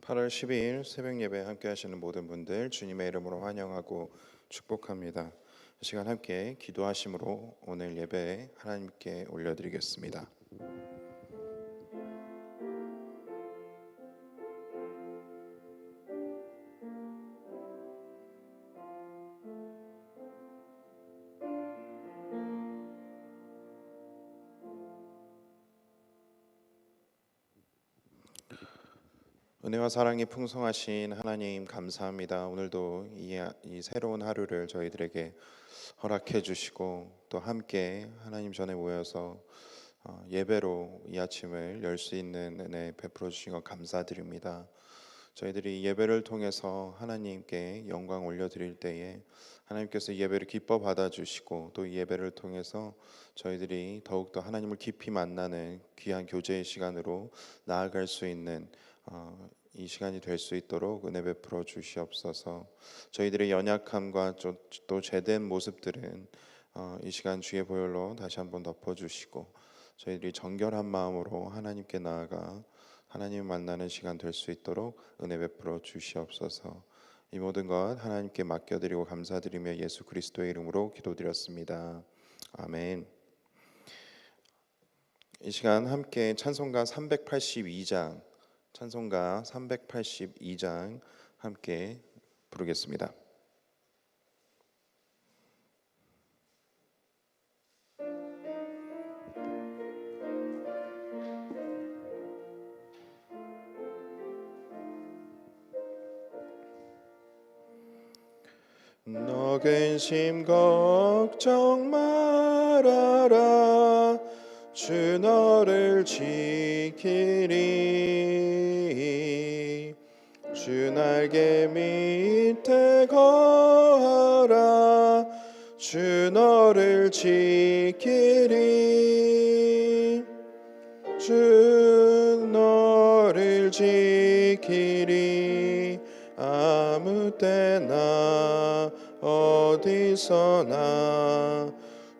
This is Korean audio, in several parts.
8월 12일 새벽 예배 함께 하시는 모든 분들 주님의 이름으로 환영하고 축복합니다. 이 시간 함께 기도하심으로 오늘 예배 하나님께 올려드리겠습니다. 은혜와 사랑이 풍성하신 하나님 감사합니다. 오늘도 이 새로운 하루를 저희들에게 허락해 주시고 또 함께 하나님 전에 모여서 예배로 이 아침을 열 수 있는 은혜 베풀어 주신 것 감사드립니다. 저희들이 예배를 통해서 하나님께 영광 올려드릴 때에 하나님께서 예배를 기뻐 받아주시고 또 이 예배를 통해서 저희들이 더욱더 하나님을 깊이 만나는 귀한 교제의 시간으로 나아갈 수 있는 이 시간이 될 수 있도록 은혜 베풀어 주시옵소서. 저희들의 연약함과 또 제된 모습들은 이 시간 주의 보혈로 다시 한번 덮어주시고 저희들이 정결한 마음으로 하나님께 나아가 하나님을 만나는 시간 될 수 있도록 은혜 베풀어 주시옵소서. 이 모든 것 하나님께 맡겨드리고 감사드리며 예수 그리스도의 이름으로 기도드렸습니다. 아멘. 이 시간 함께 찬송가 382장 함께 부르겠습니다. 너 근심 걱정 말아라 주 너를 지키리 주 날개 밑에 거하라 주 너를 지키리 주 너를 지키리 아무 때나 어디서나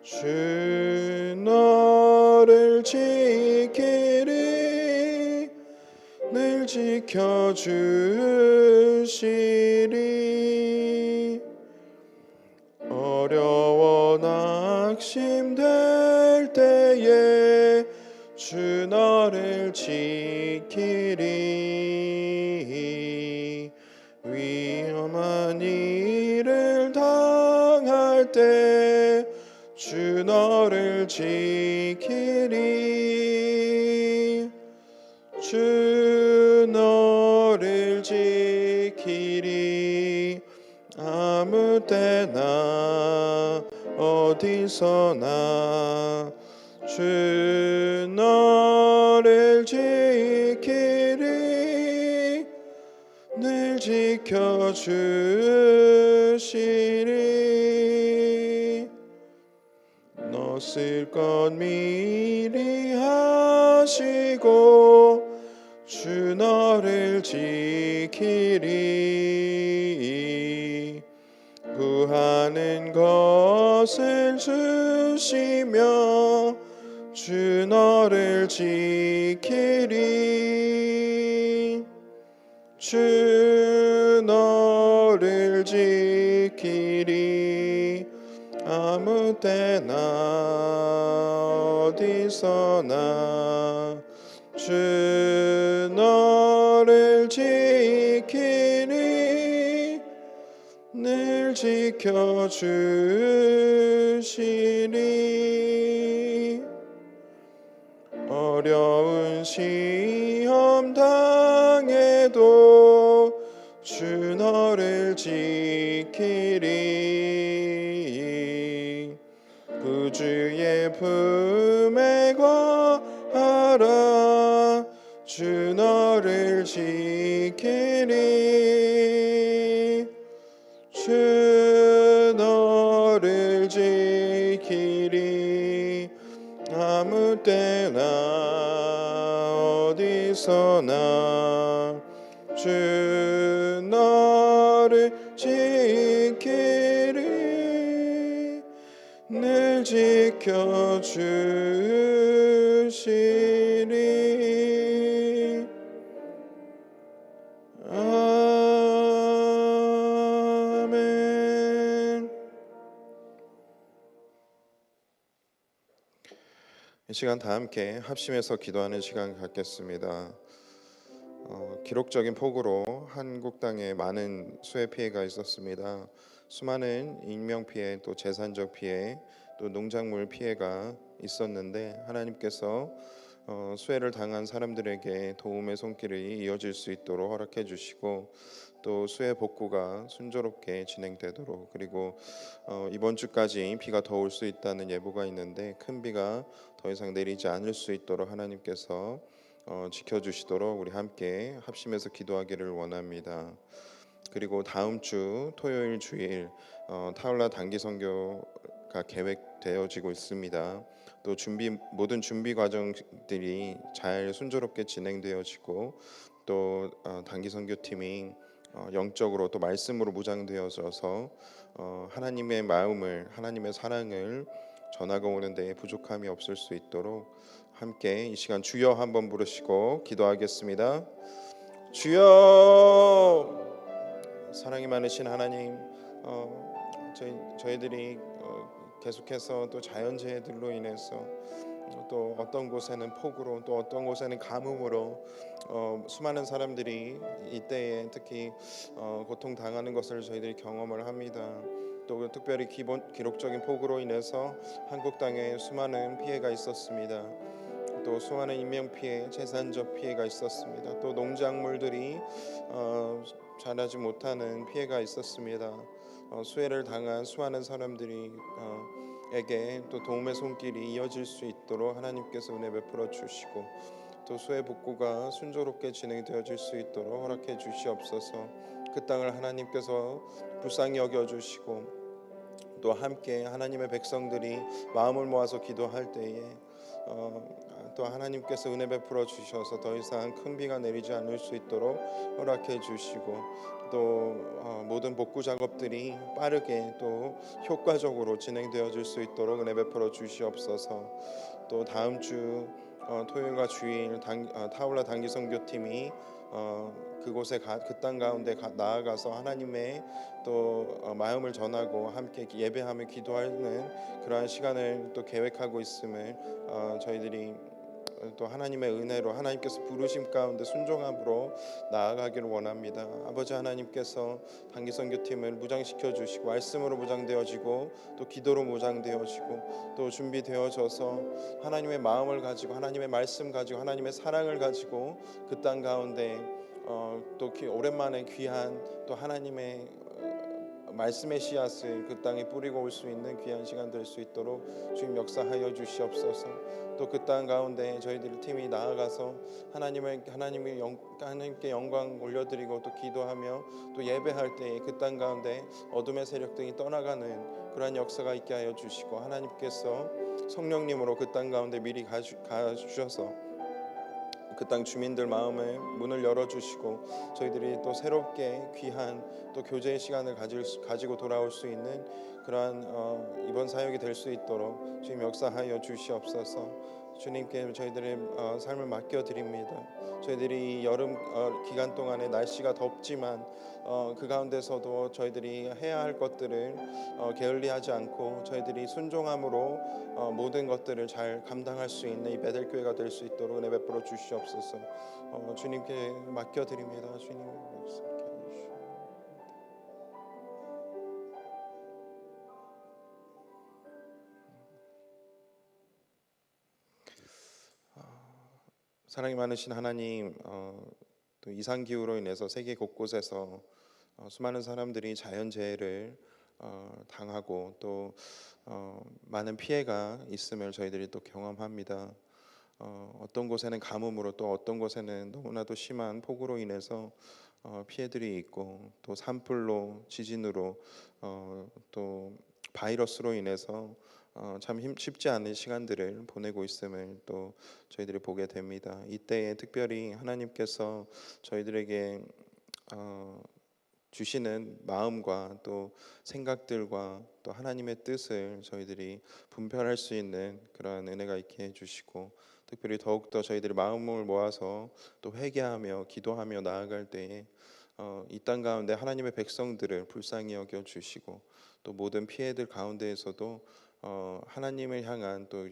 주 너를 지키리 늘 지켜주시리 어려워 낙심될 때에 주 너를 지키리 위험한 일을 당할 때 주 너를 지키리 주 너를 지키리 아무 때나 어디서나 주 너를 지키리 늘 지켜주시리 너 쓸 것 미리 하시고 주 너를 지키리 구하는 것을 주시며 주 너를 지키리 주 너를 지키리 아무 때나 어디서나 주 너를 지키리 늘 지켜주시리 어려운 시험 당해도 주 너를 지키리 구주의 품에 거하라 주 너를 지키리 주 너를 지키리 아무 때나 어디서나 주 너를 지키리 늘 지켜주시리 시간 다 함께 합심해서 기도하는 시간 갖겠습니다. 기록적인 폭우로 한국 땅에 많은 수해 피해가 있었습니다. 수많은 인명 피해, 또 재산적 피해, 또 농작물 피해가 있었는데 하나님께서 수해를 당한 사람들에게 도움의 손길이 이어질 수 있도록 허락해 주시고, 또 수해 복구가 순조롭게 진행되도록, 그리고 이번 주까지 비가 더 올 수 있다는 예보가 있는데 큰 비가 더 이상 내리지 않을 수 있도록 하나님께서 지켜주시도록 우리 함께 합심해서 기도하기를 원합니다. 그리고 다음 주 토요일 주일 타올라 단기 선교가 계획되어지고 있습니다. 또 모든 준비 과정들이 잘 순조롭게 진행되어지고, 또 단기 선교팀이 영적으로 또 말씀으로 무장되어져서 하나님의 마음을, 하나님의 사랑을 전하고 오는 데에 부족함이 없을 수 있도록 함께 이 시간 주여 한번 부르시고 기도하겠습니다. 주여. 사랑이 많으신 하나님, 저희들이 계속해서 또 자연재해들로 인해서, 또 어떤 곳에는 폭우로, 또 어떤 곳에는 가뭄으로 수많은 사람들이 이때에 특히 고통당하는 것을 저희들이 경험을 합니다. 또 특별히 기록적인 폭우로 인해서 한국 땅에 수많은 피해가 있었습니다. 또 수많은 인명 피해, 재산적 피해가 있었습니다. 또 농작물들이 자라지 못하는 피해가 있었습니다. 수해를 당한 수많은 사람들이 에게 또 도움의 손길이 이어질 수 있도록 하나님께서 은혜 베풀어 주시고, 또 수해 복구가 순조롭게 진행되어질 수 있도록 허락해 주시옵소서. 그 땅을 하나님께서 불쌍히 여겨 주시고, 또 함께 하나님의 백성들이 마음을 모아서 기도할 때에 또 하나님께서 은혜 베풀어 주셔서 더 이상 큰 비가 내리지 않을 수 있도록 허락해 주시고, 또 모든 복구 작업들이 빠르게 또 효과적으로 진행되어질 수 있도록 은혜 베풀어 주시옵소서. 또 다음 주 토요일과 주일 타올라 단기 선교팀이 그곳에 그 땅 가운데 나아가서 하나님의 또 마음을 전하고 함께 예배하며 기도하는 그러한 시간을 또 계획하고 있음을 저희들이 또 하나님의 은혜로 하나님께서 부르심 가운데 순종함으로 나아가기를 원합니다. 아버지 하나님께서 단기 선교팀을 무장시켜 주시고, 말씀으로 무장되어지고, 또 기도로 무장되어지고, 또 준비되어져서 하나님의 마음을 가지고, 하나님의 말씀 가지고, 하나님의 사랑을 가지고 그 땅 가운데 또 오랜만에 귀한 또 하나님의 말씀의 씨앗을 그 땅에 뿌리고 올 수 있는 귀한 시간 될 수 있도록 주님 역사하여 주시옵소서. 또 그 땅 가운데 저희들 팀이 나아가서 하나님께 영광 올려드리고, 또 기도하며 또 예배할 때에 그 땅 가운데 어둠의 세력들이 떠나가는 그러한 역사가 있게 하여 주시고, 하나님께서 성령님으로 그 땅 가운데 미리 가주셔서 그 땅 주민들 마음에 문을 열어주시고, 저희들이 또 새롭게 귀한 또 교제의 시간을 가지고 돌아올 수 있는 그러한 이번 사역이 될 수 있도록 주님 역사하여 주시옵소서. 주님께 저희들의 삶을 맡겨드립니다. 저희들이 이 여름 기간 동안에 날씨가 덥지만 그 가운데서도 저희들이 해야 할 것들을 게을리하지 않고 저희들이 순종함으로 모든 것들을 잘 감당할 수 있는 이 베델교회가 될 수 있도록 은혜 베풀어 주시옵소서. 주님께 맡겨드립니다. 주님 사랑이 많으신 하나님, 또 이상기후로 인해서 세계 곳곳에서 수많은 사람들이 자연재해를 당하고, 또 많은 피해가 있음을 저희들이 또 경험합니다. 어떤 곳에는 가뭄으로, 또 어떤 곳에는 너무나도 심한 폭우로 인해서 피해들이 있고, 또 산불로, 지진으로, 또 바이러스로 인해서 참 쉽지 않은 시간들을 보내고 있음을 또 저희들이 보게 됩니다. 이때에 특별히 하나님께서 저희들에게 주시는 마음과 또 생각들과 또 하나님의 뜻을 저희들이 분별할 수 있는 그러한 은혜가 있게 해주시고, 특별히 더욱더 저희들이 마음을 모아서 또 회개하며 기도하며 나아갈 때에 이 땅 가운데 하나님의 백성들을 불쌍히 여겨 주시고, 또 모든 피해들 가운데에서도 하나님을 향한 또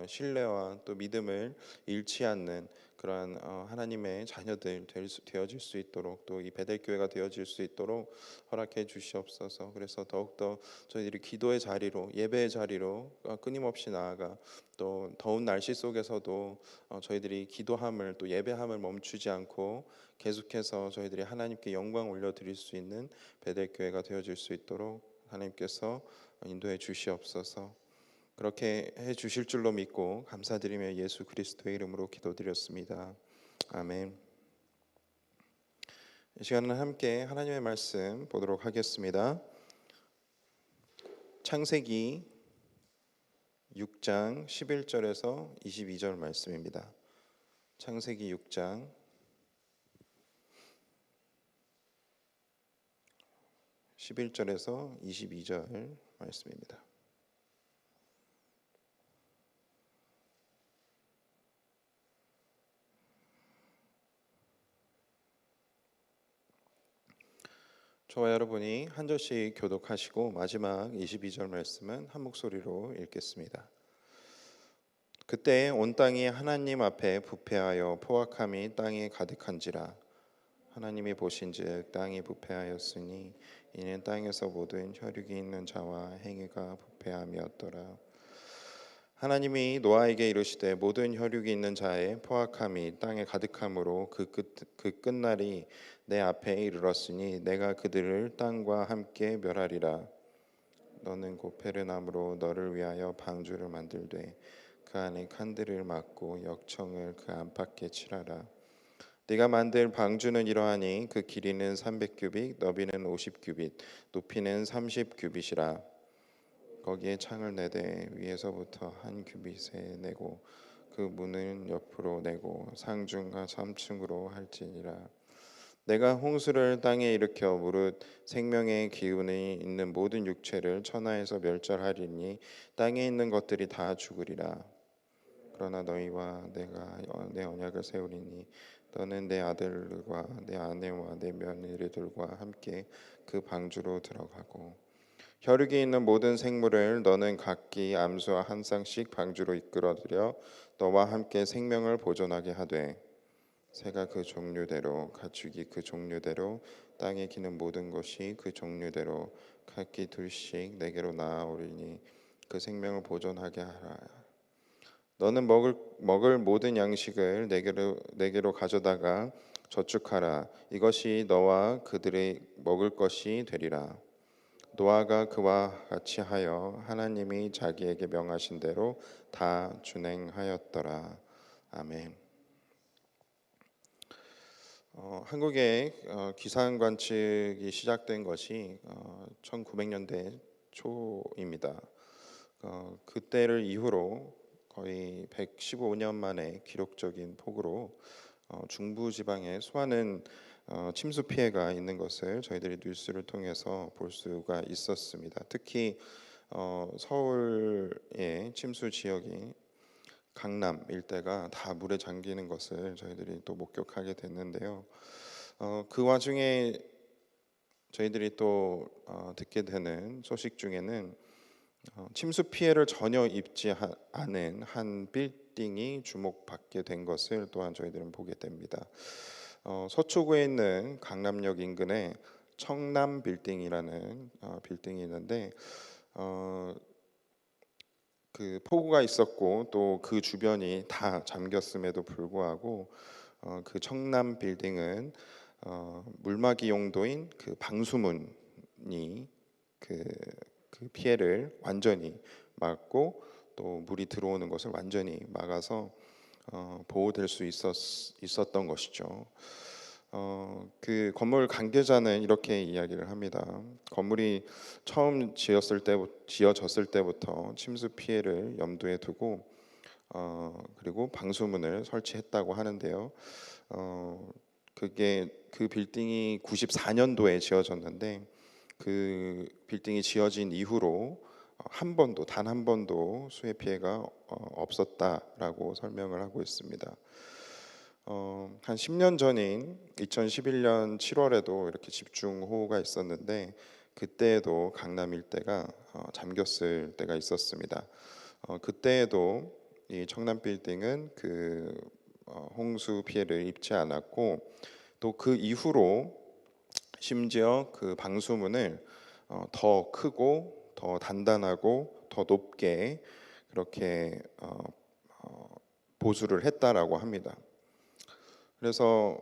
신뢰와 또 믿음을 잃지 않는 그러한 하나님의 자녀들 되어질 수 있도록, 또 이 베델 교회가 되어질 수 있도록 허락해 주시옵소서. 그래서 더욱더 저희들이 기도의 자리로, 예배의 자리로 끊임없이 나아가, 또 더운 날씨 속에서도 저희들이 기도함을, 또 예배함을 멈추지 않고 계속해서 저희들이 하나님께 영광 올려드릴 수 있는 베델 교회가 되어질 수 있도록 하나님께서 인도해 주시옵소서. 그렇게 해 주실 줄로 믿고 감사드리며 예수 그리스도의 이름으로 기도드렸습니다. 아멘. 이 시간은 함께 하나님의 말씀 보도록 하겠습니다. 창세기 6장 11절에서 22절 말씀입니다. 창세기 6장 11절에서 22절 말씀입니다. 저와 여러분이 한 절씩 교독하시고 마지막 22절 말씀은 한 목소리로 읽겠습니다. 그때 온 땅이 하나님 앞에 부패하여 포악함이 땅에 가득한지라. 하나님이 보신즉 땅이 부패하였으니 이는 땅에서 모든 혈육이 있는 자와 행위가 부패함이었더라. 하나님이 노아에게 이르시되 모든 혈육이 있는 자의 포악함이 땅에 가득함으로 그 끝날이 내 앞에 이르렀으니 내가 그들을 땅과 함께 멸하리라. 너는 고페르나무로 너를 위하여 방주를 만들되 그 안에 칸들을 막고 역청을 그 안팎에 칠하라. 네가 만들 방주는 이러하니 그 길이는 300규빗, 너비는 50규빗, 높이는 30규빗이라. 거기에 창을 내되 위에서부터 한 규빗에 내고 그 문은 옆으로 내고 상중과 3층으로 할지니라. 내가 홍수를 땅에 일으켜 무릇 생명의 기운이 있는 모든 육체를 천하에서 멸절하리니 땅에 있는 것들이 다 죽으리라. 그러나 너희와 내가 내 언약을 세우리니 너는 내 아들과 내 아내와 내 며느리들과 함께 그 방주로 들어가고 혈육이 있는 모든 생물을 너는 각기 암수와 한 쌍씩 방주로 이끌어들여 너와 함께 생명을 보존하게 하되 새가 그 종류대로 가축이 그 종류대로 땅에 기는 모든 것이 그 종류대로 각기 둘씩 내게로 나아오리니 그 생명을 보존하게 하라. 너는 먹을 모든 양식을 내게로 가져다가 저축하라. 이것이 너와 그들의 먹을 것이 되리라. 노아가 그와 같이 하여 하나님이 자기에게 명하신 대로 다 준행하였더라. 아멘. 한국의 기상 관측이 시작된 것이 1900년대 초입니다. 그때를 이후로 거의 115년 만에 기록적인 폭우로 중부 지방에 수많은 침수 피해가 있는 것을 저희들이 뉴스를 통해서 볼 수가 있었습니다. 특히 서울의 침수 지역이 강남 일대가 다 물에 잠기는 것을 저희들이 또 목격하게 됐는데요. 그 와중에 저희들이 또 듣게 되는 소식 중에는 침수 피해를 전혀 입지 않은 한 빌딩이 주목받게 된 것을 또한 저희들은 보게 됩니다. 서초구에 있는 강남역 인근에 청남 빌딩이라는 빌딩이 있는데 그 폭우가 있었고 또 그 주변이 다 잠겼음에도 불구하고 그 청남 빌딩은 물막이 용도인 그 방수문이 그 피해를 완전히 막고 또 물이 들어오는 것을 완전히 막아서 보호될 수 있었던 것이죠. 그 건물 관계자는 이렇게 이야기를 합니다. 건물이 처음 지어졌을 때부터 침수 피해를 염두에 두고 그리고 방수문을 설치했다고 하는데요. 그게 그 빌딩이 94년도에 지어졌는데 그 빌딩이 지어진 이후로 단 한 번도 수해 피해가 없었다라고 설명을 하고 있습니다. 한 10년 전인 2011년 7월에도 이렇게 집중호우가 있었는데 그때에도 강남 일대가 잠겼을 때가 있었습니다. 그때에도 이 청남 빌딩은 홍수 피해를 입지 않았고, 또 그 이후로 심지어 그 방수문을 더 크고 더 단단하고 더 높게 그렇게 보수를 했다라고 합니다. 그래서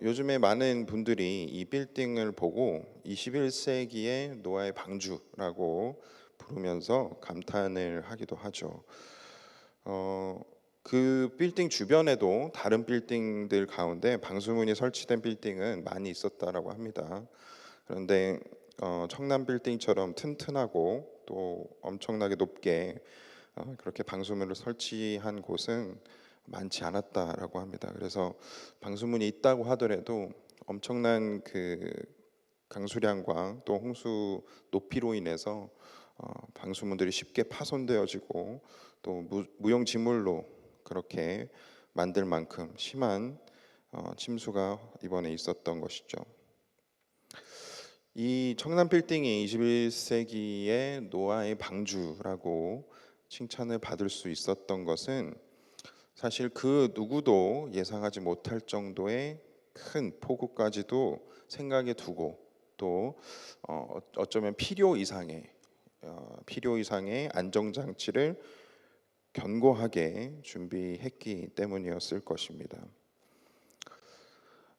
요즘에 많은 분들이 이 빌딩을 보고 21세기의 노아의 방주라고 부르면서 감탄을 하기도 하죠. 그 빌딩 주변에도 다른 빌딩들 가운데 방수문이 설치된 빌딩은 많이 있었다라고 합니다. 그런데 청남 빌딩처럼 튼튼하고 또 엄청나게 높게 그렇게 방수문을 설치한 곳은 많지 않았다라고 합니다. 그래서 방수문이 있다고 하더라도 엄청난 그 강수량과 또 홍수 높이로 인해서 방수문들이 쉽게 파손되어지고 또 무용지물로 그렇게 만들 만큼 심한 침수가 이번에 있었던 것이죠. 이 청남 빌딩이 21세기의 노아의 방주라고 칭찬을 받을 수 있었던 것은 사실 그 누구도 예상하지 못할 정도의 큰 폭우까지도 생각에 두고 또 어쩌면 필요 이상의 안정장치를 견고하게 준비했기 때문이었을 것입니다.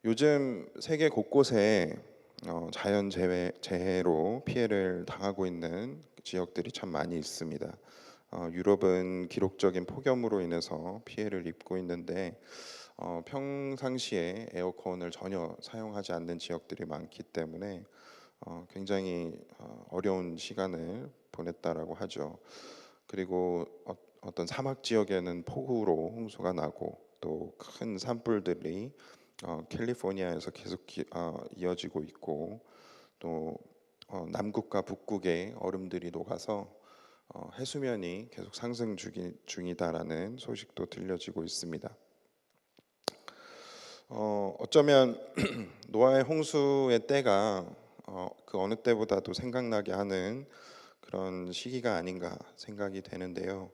요즘 세계 곳곳에 재해로 피해를 당하고 있는 지역들이 참 많이 있습니다. 유럽은 기록적인 폭염으로 인해서 피해를 입고 있는데 평상시에 에어컨을 전혀 사용하지 않는 지역들이 많기 때문에 굉장히 어려운 시간을 보냈다라고 하죠. 그리고 어떤 사막 지역에는 폭우로 홍수가 나고 또 큰 산불들이 캘리포니아에서 계속 이어지고 있고 또 남극과 북극에 얼음들이 녹아서 해수면이 계속 상승 중이다라는 소식도 들려지고 있습니다. 어쩌면 노아의 홍수의 때가 그 어느 때보다도 생각나게 하는 그런 시기가 아닌가 생각이 되는데요.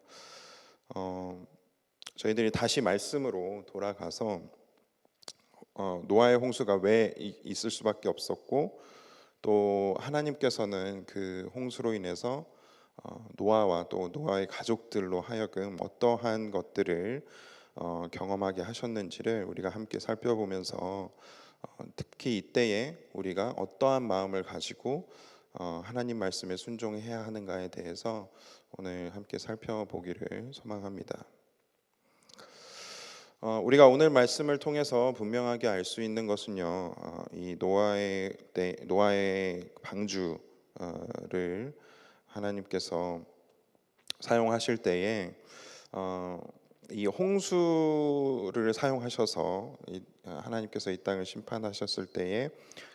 저희들이 다시 말씀으로 돌아가서 노아의 홍수가 왜 있을 수밖에 없었고 또 하나님께서는 그 홍수로 인해서 노아와 또 노아의 가족들로 하여금 어떠한 것들을 경험하게 하셨는지를 우리가 함께 살펴보면서 특히 이때에 우리가 어떠한 마음을 가지고 하나님 말씀에 순종해야 하는가에 대해서 오늘 함께 살펴보기를 소망합니다. 우리가 오늘 말씀을 통해서 분명하게 알 수 있는 것은요, 이 노아의 방주를 하나님께서 사용하실 때에 이 홍수를 사용하셔서 하나님께서 이 땅을 심판하셨을 때에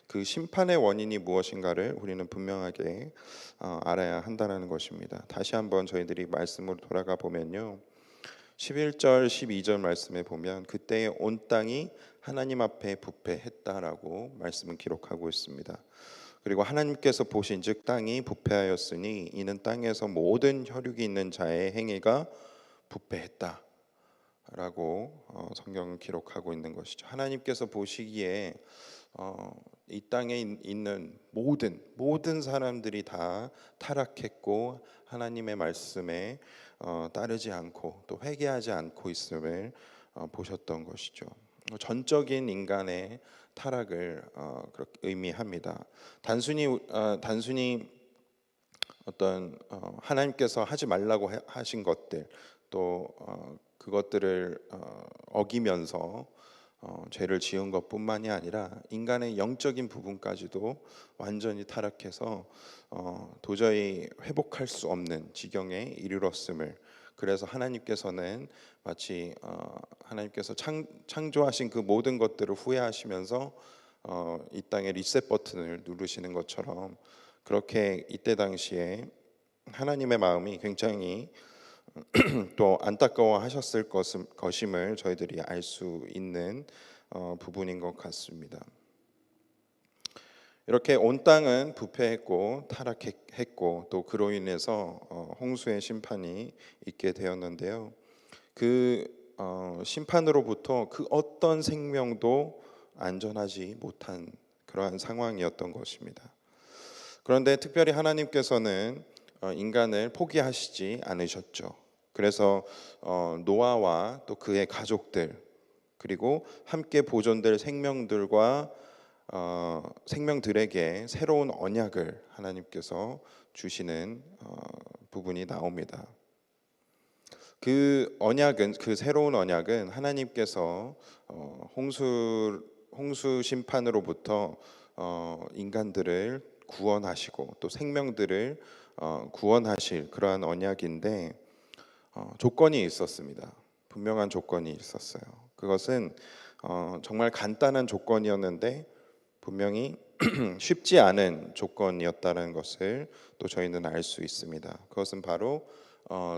그 심판의 원인이 무엇인가를 우리는 분명하게 알아야 한다는 것입니다. 다시 한번 저희들이 말씀으로 돌아가 보면요, 11절 12절 말씀에 보면 그때에 온 땅이 하나님 앞에 부패했다라고 말씀은 기록하고 있습니다. 그리고 하나님께서 보신즉 땅이 부패하였으니 이는 땅에서 모든 혈육이 있는 자의 행위가 부패했다 라고 성경은 기록하고 있는 것이죠. 하나님께서 보시기에 이 땅에 있는 모든 사람들이 다 타락했고 하나님의 말씀에 따르지 않고 또 회개하지 않고 있음을 보셨던 것이죠. 전적인 인간의 타락을 그렇게 의미합니다. 단순히 어떤 하나님께서 하지 말라고 하신 것들 또 그것들을 어기면서 죄를 지은 것뿐만이 아니라 인간의 영적인 부분까지도 완전히 타락해서 도저히 회복할 수 없는 지경에 이르렀음을, 그래서 하나님께서는 마치 하나님께서 창조하신 그 모든 것들을 후회하시면서 이 땅에 리셋 버튼을 누르시는 것처럼 그렇게 이때 당시에 하나님의 마음이 굉장히 또 안타까워하셨을 것임을 저희들이 알 수 있는 부분인 것 같습니다. 이렇게 온 땅은 부패했고 타락했고 또 그로 인해서 홍수의 심판이 있게 되었는데요. 그 심판으로부터 그 어떤 생명도 안전하지 못한 그러한 상황이었던 것입니다. 그런데 특별히 하나님께서는 인간을 포기하시지 않으셨죠. 그래서 노아와 또 그의 가족들 그리고 함께 보존될 생명들에게 새로운 언약을 하나님께서 주시는 부분이 나옵니다. 그 새로운 언약은 하나님께서 홍수 심판으로부터 인간들을 구원하시고 또 생명들을 구원하실 그러한 언약인데 조건이 있었습니다. 분명한 조건이 있었어요. 그것은 정말 간단한 조건이었는데 분명히 쉽지 않은 조건이었다는 것을 또 저희는 알 수 있습니다. 그것은 바로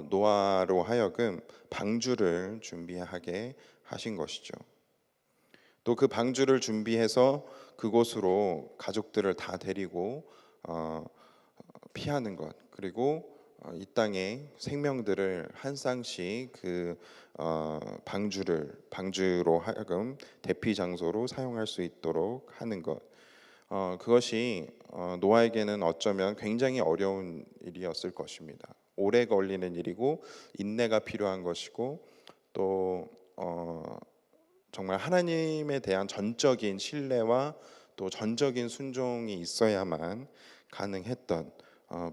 노아로 하여금 방주를 준비하게 하신 것이죠. 또 그 방주를 준비해서 그곳으로 가족들을 다 데리고 피하는 것, 그리고 이 땅의 생명들을 한 쌍씩 그 방주로 하여금 대피 장소로 사용할 수 있도록 하는 것. 그것이 노아에게는 어쩌면 굉장히 어려운 일이었을 것입니다. 오래 걸리는 일이고 인내가 필요한 것이고 또 정말 하나님에 대한 전적인 신뢰와 또 전적인 순종이 있어야만 가능했던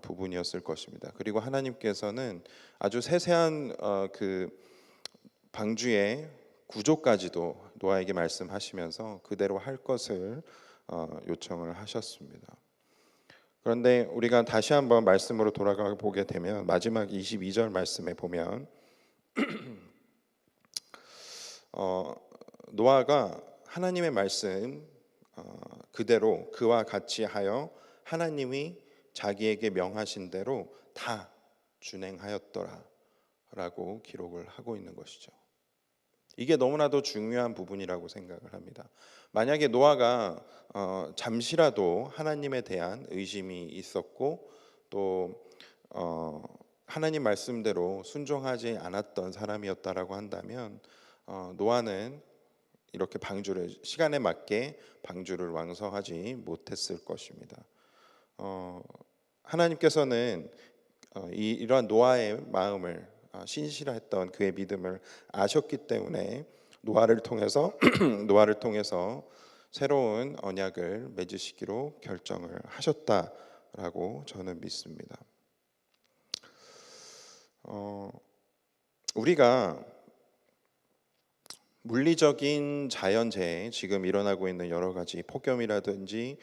부분이었을 것입니다. 그리고 하나님께서는 아주 세세한 그 방주의 구조까지도 노아에게 말씀하시면서 그대로 할 것을 요청을 하셨습니다. 그런데 우리가 다시 한번 말씀으로 돌아가 보게 되면 마지막 22절 말씀에 보면 노아가 하나님의 말씀 그대로 그와 같이 하여 하나님이 자기에게 명하신 대로 다 준행하였더라 라고 기록을 하고 있는 것이죠. 이게 너무나도 중요한 부분이라고 생각을 합니다. 만약에 노아가 잠시라도 하나님에 대한 의심이 있었고 또 하나님 말씀대로 순종하지 않았던 사람이었다라고 한다면 노아는 이렇게 시간에 맞게 방주를 완성하지 못했을 것입니다. 하나님께서는 이러한 노아의 마음을 신실했던 그의 믿음을 아셨기 때문에 노아를 통해서 새로운 언약을 맺으시기로 결정을 하셨다라고 저는 믿습니다. 우리가 물리적인 자연재해, 지금 일어나고 있는 여러 가지 폭염이라든지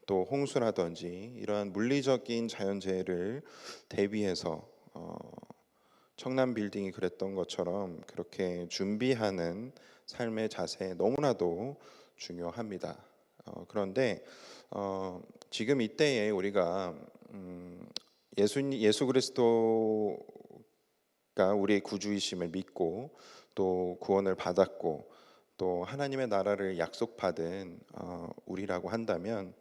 또 홍수라든지 이러한 물리적인 자연재해를 대비해서 청남 빌딩이 그랬던 것처럼 그렇게 준비하는 삶의 자세 너무나도 중요합니다. 그런데 지금 이때에 우리가 예수 그리스도가 우리의 구주이심을 믿고 또 구원을 받았고 또 하나님의 나라를 약속받은 우리라고 한다면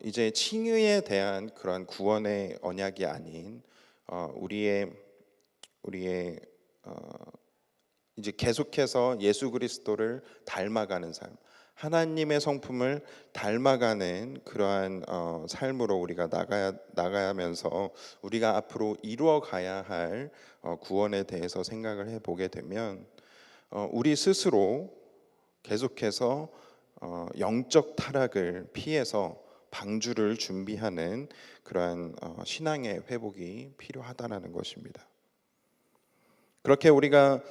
이제 칭의에 대한 그런 구원의 언약이 아닌 우리의 이제 계속해서 예수 그리스도를 닮아가는 삶, 하나님의 성품을 닮아가는 그러한 삶으로 우리가 나가야면서 우리가 앞으로 이루어가야 할 구원에 대해서 생각을 해보게 되면 우리 스스로 계속해서 영적 타락을 피해서 방주를 준비하는 그러한 신앙의 회복이 필요하다는 것입니다. 그렇게 우리가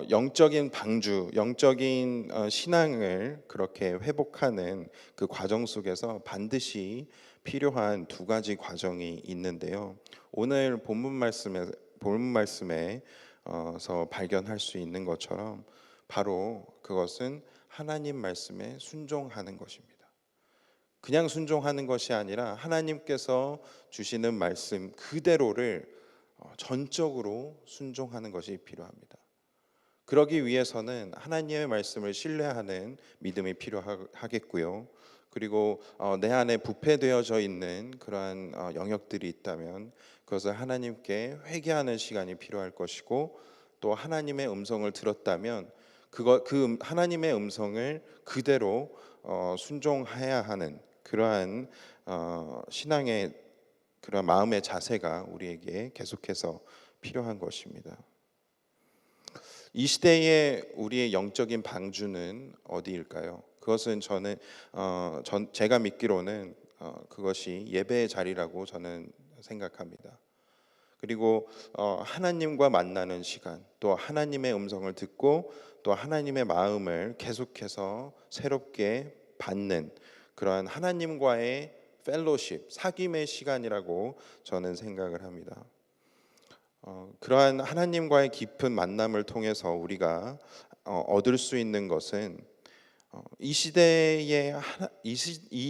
영적인 방주, 영적인 신앙을 그렇게 회복하는 그 과정 속에서 반드시 필요한 두 가지 과정이 있는데요. 오늘 본문 말씀에서 발견할 수 있는 것처럼 바로 그것은 하나님 말씀에 순종하는 것입니다. 그냥 순종하는 것이 아니라 하나님께서 주시는 말씀 그대로를 전적으로 순종하는 것이 필요합니다. 그러기 위해서는 하나님의 말씀을 신뢰하는 믿음이 필요하겠고요. 그리고 내 안에 부패되어져 있는 그러한 영역들이 있다면 그것을 하나님께 회개하는 시간이 필요할 것이고, 또 하나님의 음성을 들었다면 하나님의 음성을 그대로 순종해야 하는 그러한 신앙의 그런 마음의 자세가 우리에게 계속해서 필요한 것입니다. 이 시대의 우리의 영적인 방주는 어디일까요? 그것은 제가 믿기로는 그것이 예배의 자리라고 저는 생각합니다. 그리고 하나님과 만나는 시간, 또 하나님의 음성을 듣고 또 하나님의 마음을 계속해서 새롭게 받는 그러한 하나님과의 펠로십, 사귐의 시간이라고 저는 생각을 합니다. 그러한 하나님과의 깊은 만남을 통해서 우리가 얻을 수 있는 것은 이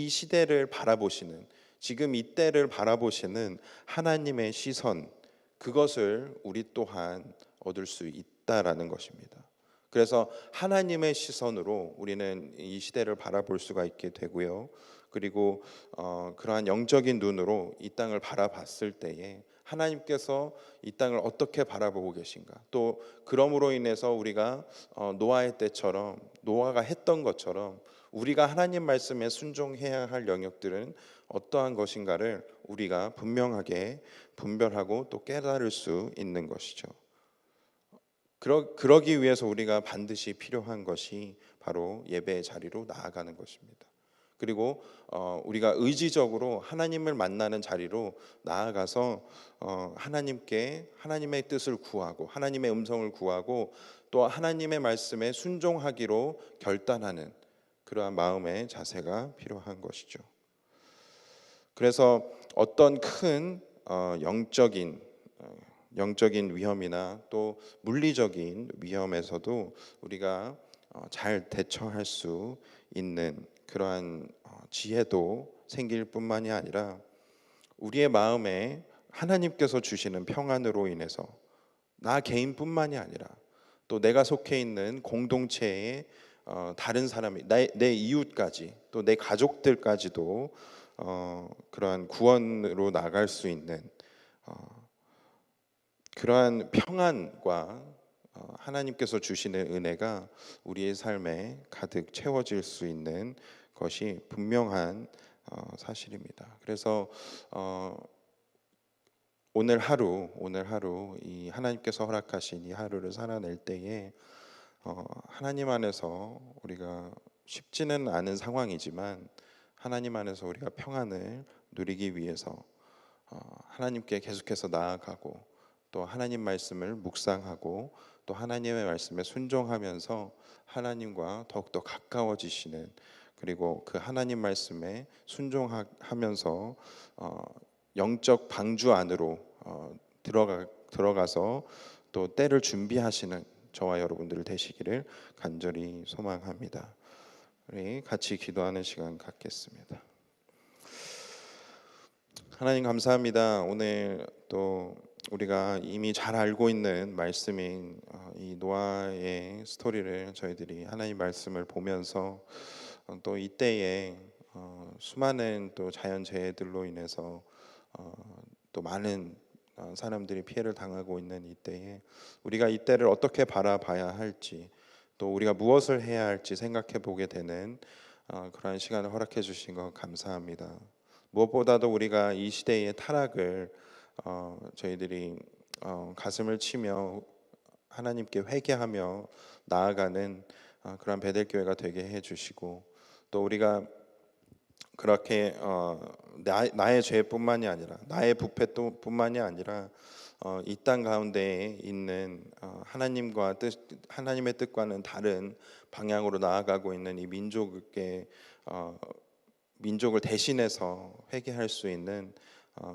시대를 바라보시는, 지금 이 때를 바라보시는 하나님의 시선, 그것을 우리 또한 얻을 수 있다라는 것입니다. 그래서 하나님의 시선으로 우리는 이 시대를 바라볼 수가 있게 되고요. 그리고 그러한 영적인 눈으로 이 땅을 바라봤을 때에 하나님께서 이 땅을 어떻게 바라보고 계신가, 또 그러므로 인해서 우리가 노아의 때처럼, 노아가 했던 것처럼 우리가 하나님 말씀에 순종해야 할 영역들은 어떠한 것인가를 우리가 분명하게 분별하고 또 깨달을 수 있는 것이죠. 그러기 위해서 우리가 반드시 필요한 것이 바로 예배의 자리로 나아가는 것입니다. 그리고 우리가 의지적으로 하나님을 만나는 자리로 나아가서 하나님께 하나님의 뜻을 구하고 하나님의 음성을 구하고 또 하나님의 말씀에 순종하기로 결단하는 그러한 마음의 자세가 필요한 것이죠. 그래서 어떤 큰 영적인 위험이나 또 물리적인 위험에서도 우리가 잘 대처할 수 있는 그러한 지혜도 생길 뿐만이 아니라 우리의 마음에 하나님께서 주시는 평안으로 인해서 나 개인뿐만이 아니라 또 내가 속해 있는 공동체의 다른 사람이, 내 이웃까지 또 내 가족들까지도 그러한 구원으로 나갈 수 있는 그러한 평안과 하나님께서 주시는 은혜가 우리의 삶에 가득 채워질 수 있는 것이 분명한 사실입니다. 그래서 오늘 하루 이 하나님께서 허락하신 이 하루를 살아낼 때에 하나님 안에서 우리가 쉽지는 않은 상황이지만 하나님 안에서 우리가 평안을 누리기 위해서 하나님께 계속해서 나아가고 또 하나님 말씀을 묵상하고 또 하나님의 말씀에 순종하면서 하나님과 더욱더 가까워지시는, 그리고 그 하나님 말씀에 순종하면서 영적 방주 안으로 들어가서 또 때를 준비하시는 저와 여러분들 되시기를 간절히 소망합니다. 우리 같이 기도하는 시간 갖겠습니다. 하나님 감사합니다. 오늘 또 우리가 이미 잘 알고 있는 말씀인 이 노아의 스토리를 저희들이 하나님 말씀을 보면서 또 이때에 수많은 또 자연재해들로 인해서 또 많은 사람들이 피해를 당하고 있는 이때에 우리가 이때를 어떻게 바라봐야 할지, 또 우리가 무엇을 해야 할지 생각해 보게 되는 그러한 시간을 허락해 주신 것 감사합니다. 무엇보다도 우리가 이 시대의 타락을 저희들이 가슴을 치며 하나님께 회개하며 나아가는 그런 베델교회가 되게 해주시고, 또 우리가 그렇게 나의 죄뿐만이 아니라 나의 부패뿐만이 아니라 이 땅 가운데에 있는 하나님의 뜻과는 다른 방향으로 나아가고 있는 이 민족을 대신해서 회개할 수 있는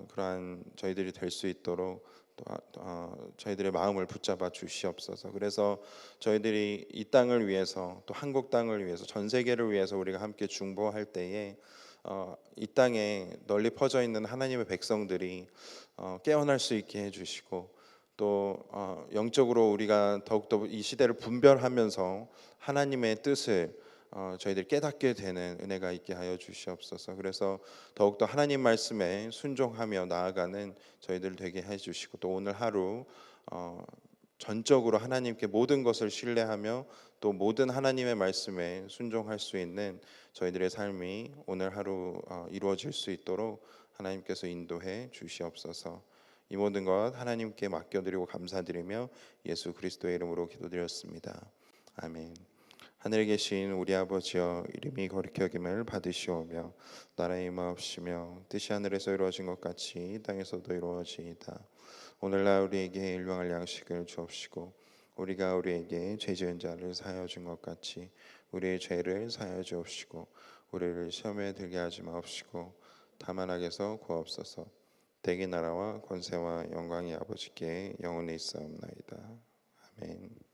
그러한 저희들이 될 수 있도록 또 저희들의 마음을 붙잡아 주시옵소서. 그래서 저희들이 이 땅을 위해서, 또 한국 땅을 위해서, 전 세계를 위해서 우리가 함께 중보할 때에 이 땅에 널리 퍼져 있는 하나님의 백성들이 깨어날 수 있게 해주시고, 또 영적으로 우리가 더욱더 이 시대를 분별하면서 하나님의 뜻을 저희들이 깨닫게 되는 은혜가 있게 하여 주시옵소서. 그래서 더욱더 하나님 말씀에 순종하며 나아가는 저희들 되게 해 주시고, 또 오늘 하루 전적으로 하나님께 모든 것을 신뢰하며 또 모든 하나님의 말씀에 순종할 수 있는 저희들의 삶이 오늘 하루 이루어질 수 있도록 하나님께서 인도해 주시옵소서. 이 모든 것 하나님께 맡겨드리고 감사드리며 예수 그리스도의 이름으로 기도드렸습니다. 아멘. 하늘에 계신 우리 아버지여, 이름이 거룩히 여김을 받으시오며 나라의 임하옵시며 뜻이 하늘에서 이루어진 것 같이 땅에서도 이루어지이다. 오늘날 우리에게 일용할 양식을 주옵시고, 우리가 우리에게 죄 지은 자를 사하여 준 것 같이 우리의 죄를 사하여 주옵시고, 우리를 시험에 들게 하지 마옵시고 다만 악에서 구하옵소서. 대개 나라와 권세와 영광이 아버지께 영원히 있사옵나이다. 아멘.